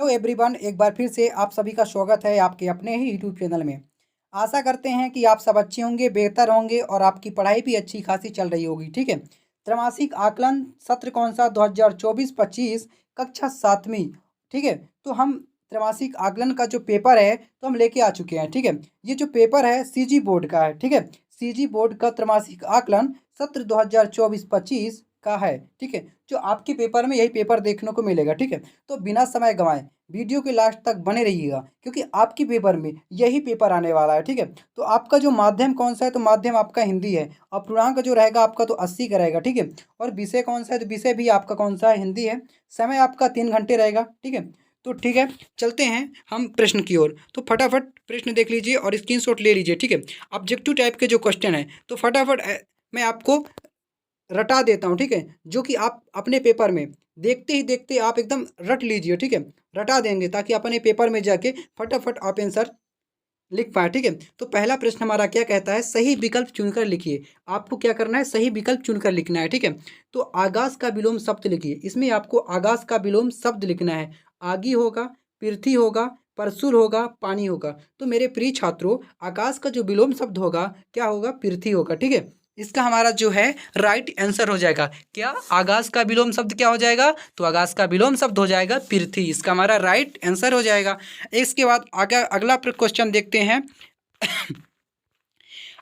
Hello everyone, एक बार फिर से आप सभी का स्वागत है आपके अपने ही यूट्यूब चैनल में। आशा करते हैं कि आप सब अच्छे होंगे, बेहतर होंगे और आपकी पढ़ाई भी अच्छी खासी चल रही होगी। ठीक है, त्रैमासिक आकलन सत्र कौन सा 2024-25 कक्षा 7वीं। ठीक है, तो हम त्रैमासिक आकलन का जो पेपर है तो हम लेके आ चुके हैं। ठीक है, ये जो पेपर है सीजी बोर्ड का है। ठीक है, सीजी बोर्ड का त्रैमासिक आकलन सत्र 2024-25 का है। ठीक है, जो आपके पेपर में यही पेपर देखने को मिलेगा। ठीक है, तो बिना समय गंवाए वीडियो के लास्ट तक बने रहिएगा, क्योंकि आपके पेपर में यही पेपर आने वाला है। ठीक है, तो आपका जो माध्यम कौन सा है, तो माध्यम आपका हिंदी है और पूर्णांक जो रहेगा आपका तो 80 का रहेगा। ठीक है, और विषय कौन सा है, तो विषय भी आपका कौन सा है, हिंदी है। समय आपका 3 घंटे रहेगा। ठीक है, तो ठीक है, चलते हैं हम प्रश्न की ओर। तो फटाफट प्रश्न देख लीजिए और स्क्रीनशॉट ले लीजिए। ठीक है, ऑब्जेक्टिव टाइप के जो क्वेश्चन है तो फटाफट मैं आपको रटा देता हूँ। ठीक है, जो कि आप अपने पेपर में देखते ही देखते आप एकदम रट लीजिए। ठीक है, रटा देंगे ताकि अपने पेपर में जाके फटाफट आप आंसर लिख पाए। ठीक है, तो पहला प्रश्न हमारा क्या कहता है, सही विकल्प चुनकर लिखिए। आपको क्या करना है, सही विकल्प चुनकर लिखना है। ठीक है, तो आगाज का विलोम शब्द लिखिए। इसमें आपको आगाज का विलोम शब्द लिखना है। आगी होगा, पृथ्वी होगा, परशुर होगा, पानी होगा। तो मेरे प्रिय छात्रों, आकाश का जो विलोम शब्द होगा क्या होगा, पृथ्वी होगा। ठीक है, इसका हमारा जो है राइट आंसर हो जाएगा क्या, आगाज का विलोम शब्द क्या हो जाएगा, तो आगाज का विलोम शब्द हो जाएगा पृथ्वी। इसका हमारा राइट आंसर हो जाएगा। इसके बाद आगे अगला क्वेश्चन देखते हैं।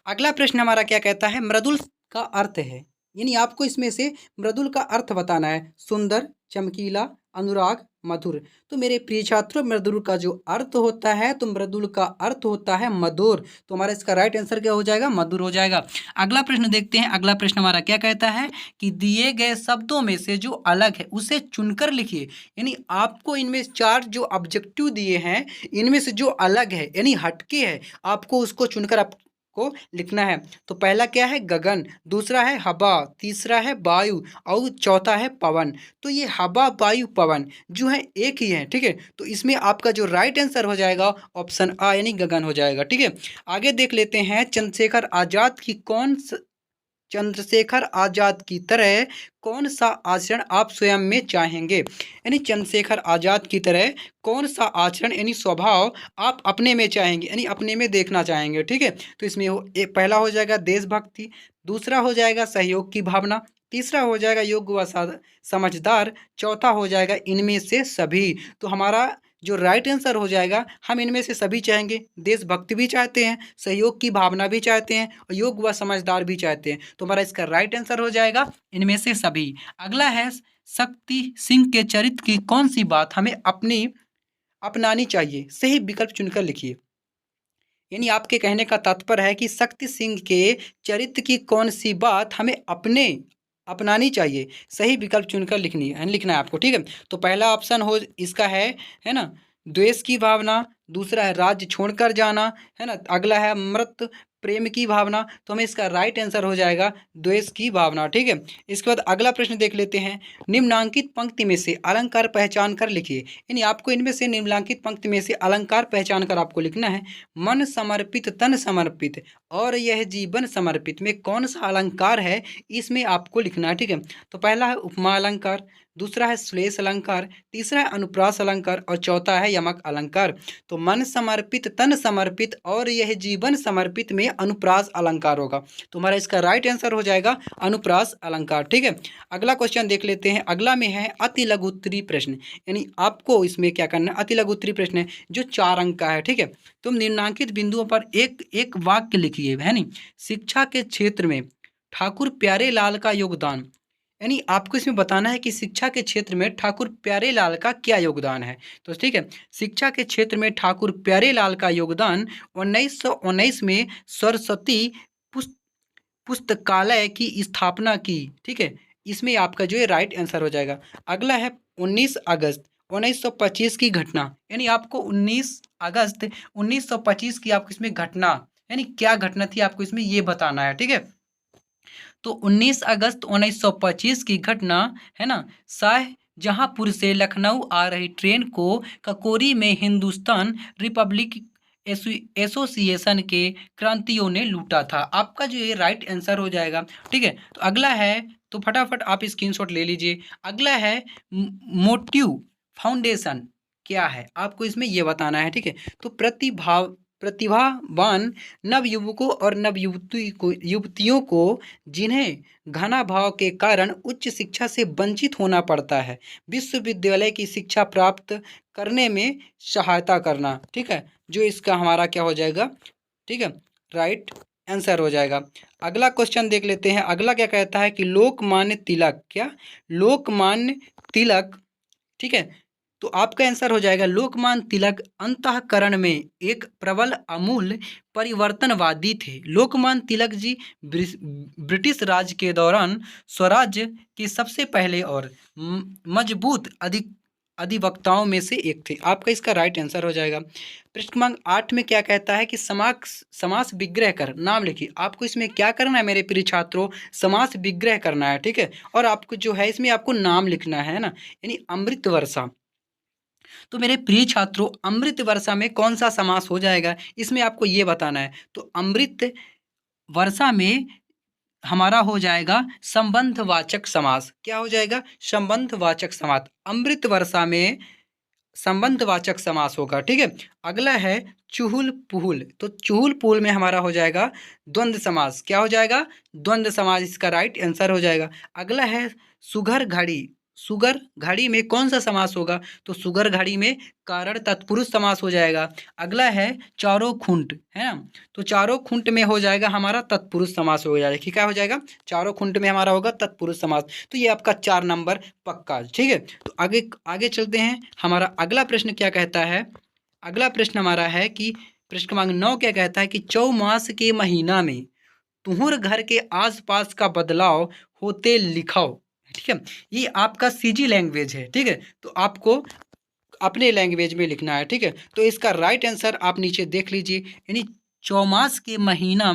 अगला प्रश्न हमारा क्या कहता है, मृदुल का अर्थ है, यानी आपको इसमें से मृदुल का अर्थ बताना है। सुंदर, चमकीला, अनुराग, मधुर। तो मेरे प्रिय छात्रों, मृदुल का जो अर्थ होता है, तो मृदुल का अर्थ होता है मधुर। तो हमारा इसका राइट आंसर क्या हो जाएगा, मधुर हो जाएगा। अगला प्रश्न देखते हैं। अगला प्रश्न हमारा क्या कहता है कि दिए गए शब्दों में से जो अलग है उसे चुनकर लिखिए। यानी आपको इनमें 4 जो ऑब्जेक्टिव दिए हैं, इनमें से जो अलग है यानी हटके है, आपको उसको चुनकर आप को लिखना है। तो पहला क्या है, गगन, दूसरा है हवा, तीसरा है वायु और चौथा है पवन। तो ये हवा, वायु, पवन जो है एक ही है। ठीक है, तो इसमें आपका जो राइट आंसर हो जाएगा ऑप्शन आ यानी गगन हो जाएगा। ठीक है, आगे देख लेते हैं। चंद्रशेखर आजाद की तरह कौन सा आचरण आप स्वयं में चाहेंगे। यानी चंद्रशेखर आजाद की तरह कौन सा आचरण यानी स्वभाव आप अपने में चाहेंगे, यानी अपने में देखना चाहेंगे। ठीक है, तो इसमें पहला हो जाएगा देशभक्ति, दूसरा हो जाएगा सहयोग की भावना, तीसरा हो जाएगा योग्य व समझदार, चौथा हो जाएगा इनमें से सभी। तो हमारा जो राइट आंसर हो जाएगा, हम इनमें से सभी चाहेंगे। देशभक्ति भी चाहते हैं, सहयोग की भावना भी चाहते हैं और योग्य व समझदार भी चाहते हैं। तो हमारा इसका राइट आंसर हो जाएगा इनमें से सभी। अगला है, शक्ति सिंह के चरित्र की कौन सी बात हमें अपनानी चाहिए। सही विकल्प चुनकर लिखिए। यानी आपके कहने का तात्पर्य है कि शक्ति सिंह के चरित्र की कौन सी बात हमें अपनानी चाहिए। सही विकल्प चुनकर लिखना है आपको। ठीक है, तो पहला ऑप्शन हो इसका है ना, द्वेष की भावना, दूसरा है राज्य छोड़कर जाना, है ना, अगला है मृत प्रेम की भावना। तो हमें इसका राइट आंसर हो जाएगा द्वेष की भावना। ठीक है, इसके बाद अगला प्रश्न देख लेते हैं। निम्नांकित पंक्ति में से अलंकार पहचान कर लिखिए। यानी आपको इनमें से निम्नांकित पंक्ति में से अलंकार पहचान कर आपको लिखना है। मन समर्पित, तन समर्पित और यह जीवन समर्पित में कौन सा अलंकार है, इसमें आपको लिखना है। ठीक है, तो पहला है उपमा अलंकार, दूसरा है श्लेष अलंकार, तीसरा है अनुप्रास अलंकार और चौथा है यमक अलंकार। तो मन समर्पित, तन समर्पित और यह जीवन समर्पित में अनुप्रास अलंकार होगा। तो हमारा इसका राइट आंसर हो जाएगा अनुप्रास अलंकार। ठीक है, अगला क्वेश्चन देख लेते हैं। अगला में है अति लघु उत्तरीय प्रश्न, यानी आपको इसमें क्या करना है, अति लघु उत्तरीय प्रश्न है जो 4 अंक का है। ठीक है, तुम निम्नांकित बिंदुओं पर एक एक वाक्य लिखिए, है नहीं। शिक्षा के क्षेत्र में ठाकुर प्यारे लाल का योगदान, यानी आपको इसमें बताना है कि शिक्षा के क्षेत्र में ठाकुर प्यारे लाल का क्या योगदान है। तो ठीक है, शिक्षा के क्षेत्र में ठाकुर प्यारे लाल का योगदान 1919 में सरस्वती पुस्तकालय की स्थापना की। ठीक है, इसमें आपका जो है राइट आंसर हो जाएगा। अगला है 19 अगस्त 1925 की घटना, यानी आपको 19 अगस्त 1925 की आपको इसमें घटना, यानी क्या घटना थी आपको इसमें ये बताना है। ठीक है, तो 19 अगस्त 1925 की घटना है ना, शाहजहांपुर से लखनऊ आ रही ट्रेन को ककोरी में हिंदुस्तान रिपब्लिक एसोसिएशन के क्रांतियों ने लूटा था। आपका जो ये राइट आंसर हो जाएगा। ठीक है, तो अगला है, तो फटाफट आप स्क्रीनशॉट ले लीजिए। अगला है मोटिव फाउंडेशन, क्या है, आपको इसमें ये बताना है। ठीक है, तो प्रतिभावान नव युवकों और नव युवतियों को जिन्हें घना भाव के कारण उच्च शिक्षा से वंचित होना पड़ता है, विश्वविद्यालय की शिक्षा प्राप्त करने में सहायता करना। ठीक है, जो इसका हमारा क्या हो जाएगा, ठीक है, राइट आंसर हो जाएगा। अगला क्वेश्चन देख लेते हैं। अगला क्या कहता है कि लोकमान्य तिलक, क्या लोकमान्य तिलक, ठीक है, तो आपका आंसर हो जाएगा लोकमान्य तिलक अंतःकरण में एक प्रबल अमूल परिवर्तनवादी थे। लोकमान्य तिलक जी ब्रिटिश राज के दौरान स्वराज्य के सबसे पहले और मजबूत अधिवक्ताओं में से एक थे। आपका इसका राइट आंसर हो जाएगा। प्रश्न क्रमांक 8 में क्या कहता है कि समास विग्रह कर नाम लिखिए। आपको इसमें क्या करना है मेरे प्रिय छात्रों, समास विग्रह करना है। ठीक है, और आपको जो है इसमें आपको नाम लिखना है ना, यानी अमृत वर्षा। तो मेरे प्रिय छात्रों, अमृत वर्षा में कौन सा समास हो जाएगा, इसमें आपको ये बताना है। तो अमृत वर्षा में हमारा हो जाएगा संबंधवाचक समास। क्या हो जाएगा, संबंधवाचक समास। अमृत वर्षा में संबंधवाचक समास होगा। ठीक है, अगला है चुहुल पुहुल। तो चुहुल पुहुल में हमारा हो जाएगा द्वंद्व समास। क्या हो जाएगा, द्वंद्व समास, इसका राइट आंसर हो जाएगा। अगला है सुघर घड़ी। सुगर घड़ी में कौन सा समास होगा, तो सुगर घड़ी में कारण तत्पुरुष समास हो जाएगा। अगला है चारों खुंट, है ना, तो चारों खुंट में हो जाएगा हमारा तत्पुरुष समास हो जाएगा। क्या हो जाएगा, चारों खुंट में हमारा होगा तत्पुरुष समास। तो ये आपका 4 नंबर पक्का। ठीक है, तो आगे आगे चलते हैं। हमारा अगला प्रश्न क्या कहता है, अगला प्रश्न हमारा है कि प्रश्न क्रमांक 9 क्या कहता है कि चौमास के महीना में तुहर घर के आसपास का बदलाव होते लिखाओ। ठीक है, ये आपका सीजी लैंग्वेज है। ठीक है, तो आपको अपने लैंग्वेज में लिखना है। ठीक है, तो इसका राइट आंसर आप नीचे देख लीजिए, यानी चौमास के महीना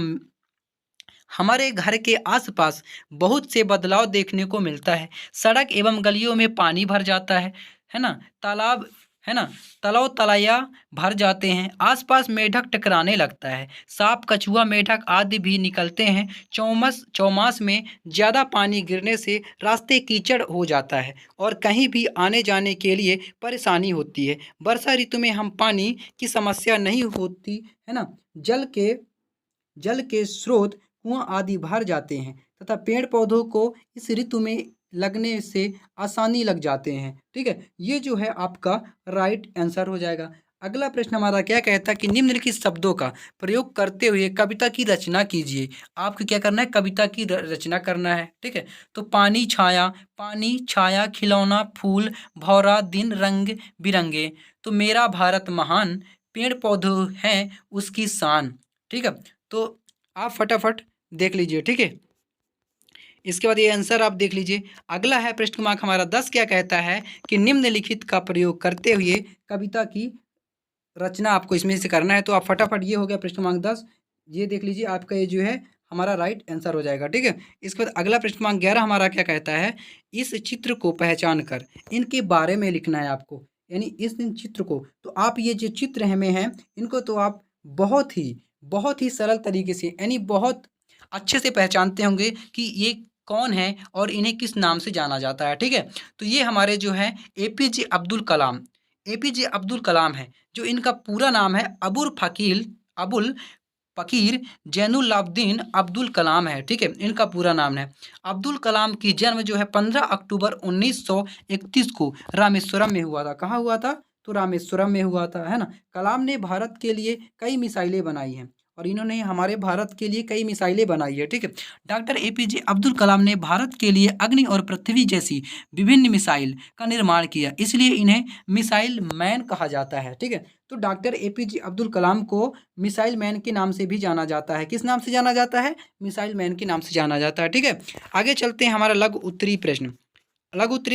हमारे घर के आसपास बहुत से बदलाव देखने को मिलता है। सड़क एवं गलियों में पानी भर जाता है ना, तालाब, है ना, तालाब तलैया भर जाते हैं, आसपास मेढक टकराने लगता है, सांप कछुआ मेढक आदि भी निकलते हैं। चौमास में ज़्यादा पानी गिरने से रास्ते कीचड़ हो जाता है और कहीं भी आने जाने के लिए परेशानी होती है। वर्षा ऋतु में हम पानी की समस्या नहीं होती, है ना, जल के स्रोत कुआं आदि भर जाते हैं तथा पेड़ पौधों को इस ऋतु में लगने से आसानी लग जाते हैं। ठीक है, ये जो है आपका राइट आंसर हो जाएगा। अगला प्रश्न हमारा क्या कहता है कि निम्नलिखित शब्दों का प्रयोग करते हुए कविता की रचना कीजिए। आपको क्या करना है, कविता की रचना करना है। ठीक है, तो पानी छाया खिलौना फूल भौरा दिन रंग बिरंगे, तो मेरा भारत महान, पेड़ पौधे हैं उसकी शान। ठीक है, तो आप फटाफट देख लीजिए। ठीक है, इसके बाद ये आंसर आप देख लीजिए। अगला है प्रश्न क्रमांक हमारा 10 क्या कहता है कि निम्नलिखित का प्रयोग करते हुए कविता की रचना आपको इसमें से करना है। तो आप फटाफट, ये हो गया प्रश्न क्रमांक 10, ये देख लीजिए, आपका ये जो है हमारा राइट आंसर हो जाएगा। ठीक है, इसके बाद अगला प्रश्न क्रमांक 11 हमारा क्या कहता है, इस चित्र को पहचान कर इनके बारे में लिखना है आपको, यानी इस चित्र को, तो आप ये जो चित्र हमें हैं इनको तो आप बहुत ही सरल तरीके से, यानी बहुत अच्छे से पहचानते होंगे कि ये कौन है और इन्हें किस नाम से जाना जाता है। ठीक है, तो ये हमारे जो है एपीजे अब्दुल कलाम है, जो इनका पूरा नाम है अबुल फ़कीर जैनुलाब्दीन अब्दुल कलाम है। ठीक है, इनका पूरा नाम है। अब्दुल कलाम की जन्म जो है 15 अक्टूबर 1931 को रामेश्वरम में हुआ था। कहाँ हुआ था, तो रामेश्वरम में हुआ था, है ना। कलाम ने भारत के लिए कई मिसाइलें बनाई हैं और इन्होंने हमारे भारत के लिए कई मिसाइलें बनाई है। ठीक है, डॉक्टर एपीजे अब्दुल कलाम ने भारत के लिए अग्नि और पृथ्वी जैसी विभिन्न मिसाइल का निर्माण किया, इसलिए इन्हें मिसाइल मैन कहा जाता है। ठीक है, तो डॉक्टर एपीजे अब्दुल कलाम को मिसाइल मैन के नाम से भी जाना जाता है। किस नाम से जाना जाता है, मिसाइल मैन के नाम से जाना जाता है। ठीक है, आगे चलते हैं। हमारा लघु उत्तरी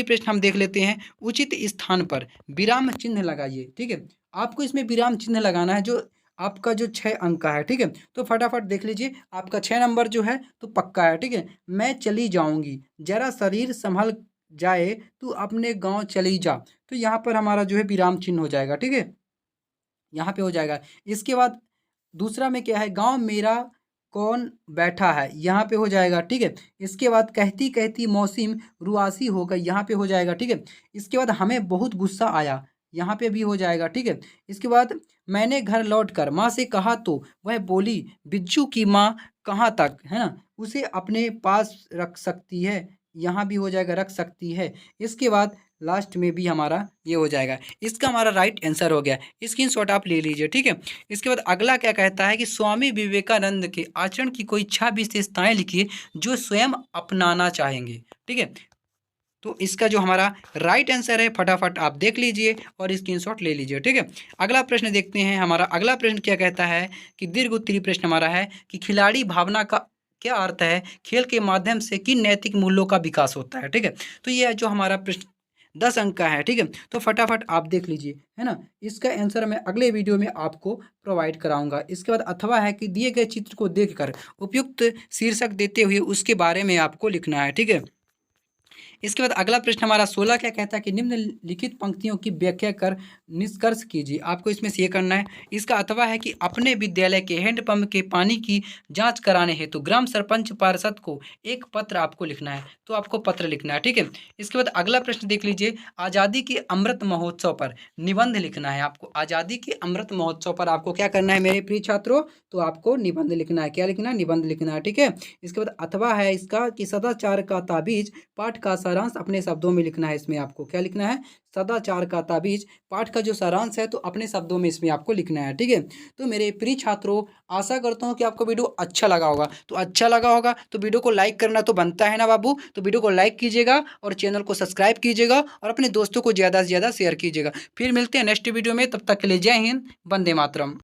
प्रश्न हम देख लेते हैं। उचित स्थान पर विराम चिन्ह लगाइए। ठीक है, आपको इसमें विराम चिन्ह लगाना है, जो आपका जो 6 अंक का है। ठीक है, तो फटाफट देख लीजिए, आपका 6 नंबर जो है तो पक्का है। ठीक है, मैं चली जाऊंगी, जरा शरीर संभल जाए, तू अपने गांव चली जा, तो यहाँ पर हमारा जो है विराम चिन्ह हो जाएगा। ठीक है, यहाँ पे हो जाएगा। इसके बाद दूसरा में क्या है, गांव मेरा कौन बैठा है, यहाँ पे हो जाएगा। ठीक है, इसके बाद कहती कहती मौसिम रुआसी हो गई, यहाँ पे हो जाएगा। ठीक है, इसके बाद हमें बहुत गुस्सा आया, यहाँ पे भी हो जाएगा, ठीक है। इसके बाद मैंने घर लौटकर माँ से कहा तो वह बोली बिज्जू की माँ कहाँ तक, है ना? उसे अपने पास रख सकती है, यहाँ भी हो जाएगा रख सकती है। इसके बाद लास्ट में भी हमारा ये हो जाएगा। इसका हमारा राइट आंसर हो गया। स्क्रीनशॉट आप ले लीजिए, ठीक है। इसके बाद अगला क्या कहता है कि स्वामी विवेकानंद के आचरण की कोई 6 विशेषताएं लिखिए जो स्वयं अपनाना चाहेंगे, ठीक है। तो इसका जो हमारा राइट आंसर है फटाफट आप देख लीजिए और स्क्रीनशॉट ले लीजिए, ठीक है। अगला प्रश्न देखते हैं। हमारा अगला प्रश्न क्या कहता है कि दीर्घ उत्तरीय प्रश्न हमारा है कि खिलाड़ी भावना का क्या अर्थ है, खेल के माध्यम से किन नैतिक मूल्यों का विकास होता है, ठीक है। तो ये जो हमारा प्रश्न 10 अंक का है, ठीक है। तो फटाफट आप देख लीजिए, है ना। इसका आंसर मैं अगले वीडियो में आपको प्रोवाइड कराऊंगा। इसके बाद अथवा है कि दिए गए चित्र को देखकर उपयुक्त शीर्षक देते हुए उसके बारे में आपको लिखना है, ठीक है। इसके बाद अगला प्रश्न हमारा 16 क्या कहता है कि निम्नलिखित पंक्तियों की व्याख्या कर निष्कर्ष कीजिए। आपको इसमें से ये करना है। इसका अथवा है कि अपने विद्यालय के हैंडपंप के पानी की जांच कराने हेतु ग्राम सरपंच पार्षद को एक पत्र आपको लिखना है। तो आपको पत्र लिखना है, ठीक है। इसके बाद अगला प्रश्न देख लीजिए। आज़ादी के अमृत महोत्सव पर निबंध लिखना है आपको। आज़ादी के अमृत महोत्सव पर आपको क्या करना है मेरे प्रिय छात्रों? तो आपको निबंध लिखना है। क्या लिखना है? निबंध लिखना है, ठीक है। इसके बाद अथवा है इसका कि सदाचार का ताबीज पाठ का सारांश अपने शब्दों में लिखना है। इसमें आपको क्या लिखना है? सदाचार का ताबीज पाठ का जो सारांश है तो अपने शब्दों में इसमें आपको लिखना है, ठीक है। तो मेरे प्रिय छात्रों, आशा करता हूँ कि आपको वीडियो अच्छा लगा होगा। तो अच्छा लगा होगा तो वीडियो को लाइक करना तो बनता है ना बाबू। तो वीडियो को लाइक कीजिएगा और चैनल को सब्सक्राइब कीजिएगा और अपने दोस्तों को ज़्यादा से ज़्यादा शेयर कीजिएगा। फिर मिलते हैं नेक्स्ट वीडियो में। तब तक के लिए जय हिंद, वंदे मातरम।